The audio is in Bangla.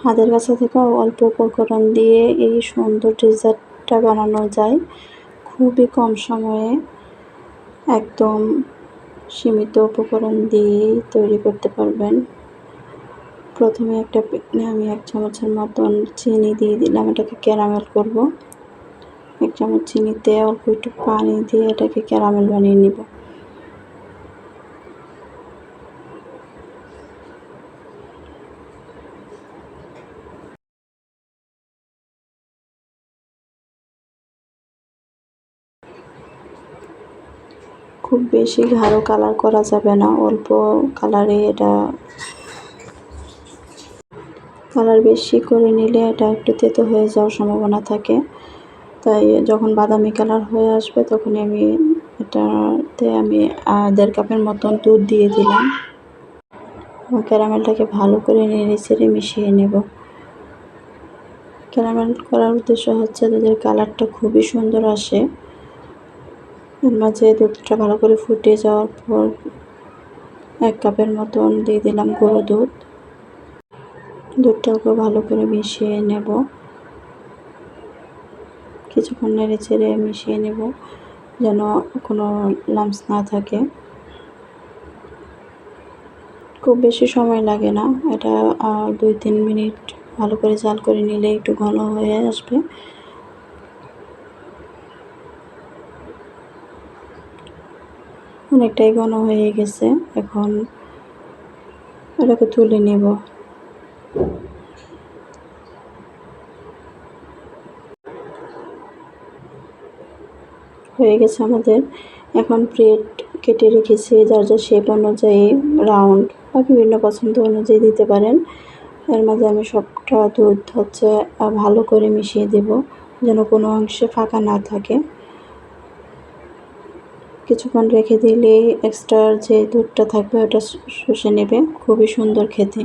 হাতের কাছে থেকে অল্প উপকরণ দিয়ে এই সুন্দর ডেজার্টটা বানানো যায় খুবই কম সময়ে, একদম সীমিত উপকরণ দিয়েই তৈরি করতে পারবেন। প্রথমে একটা প্যানে আমি 1 চামচের মতন চিনি দিয়ে দিলাম, এটাকে ক্যারামেল করব। 1 চামচ চিনিতে অল্প একটু পানি দিয়ে এটাকে ক্যারামেল বানিয়ে নিব। খুব বেশি গাঢ় কালার করা যাবে না, অল্প কালারে এটা কালার বেশি করে নিলে এটা একটু তেতো হয়ে যাওয়ার সম্ভাবনা থাকে। তাই যখন বাদামি কালার হয়ে আসবে তখনই আমি এটাতে 1.5 কাপের মতন দুধ দিয়ে দিলাম। ক্যারামেলটাকে ভালো করে নেড়েচেড়ে মিশিয়ে নেব। ক্যারামেল করার উদ্দেশ্য হচ্ছে দুধের কালারটা খুবই সুন্দর আসে। এর মাঝে দুধটা ভালো করে ফুটে যাওয়ার পর 1 কাপের মতন দিয়ে দিলাম গুঁড়ো দুধ। দুধটাকে ভালো করে মিশিয়ে নেব, কিছুক্ষণ নেড়েচেড়ে মিশিয়ে নেব যেন কোনো লাম্পস না থাকে। খুব বেশি সময় লাগে না, এটা 2-3 মিনিট ভালো করে জাল করে নিলে একটু ঘন হয়ে আসবে। অনেকটাই ঘন হয়ে গেছে, এখন এটাকে তুলে নেব। হয়ে গেছে আমাদের। এখন ব্রেড কেটে রেখেছি, যার যার শেপ অনুযায়ী রাউন্ড বা বিভিন্ন পছন্দ অনুযায়ী দিতে পারেন। এর মাঝে আমি সবটা দুধ ভালো করে মিশিয়ে দেব যেন কোনো অংশে ফাঁকা না থাকে। কিছুক্ষণ রেখে দিলেই এক্সট্রা যে দুধটা থাকবে ওটা শুষে নেবে, খুবই সুন্দর খেতে।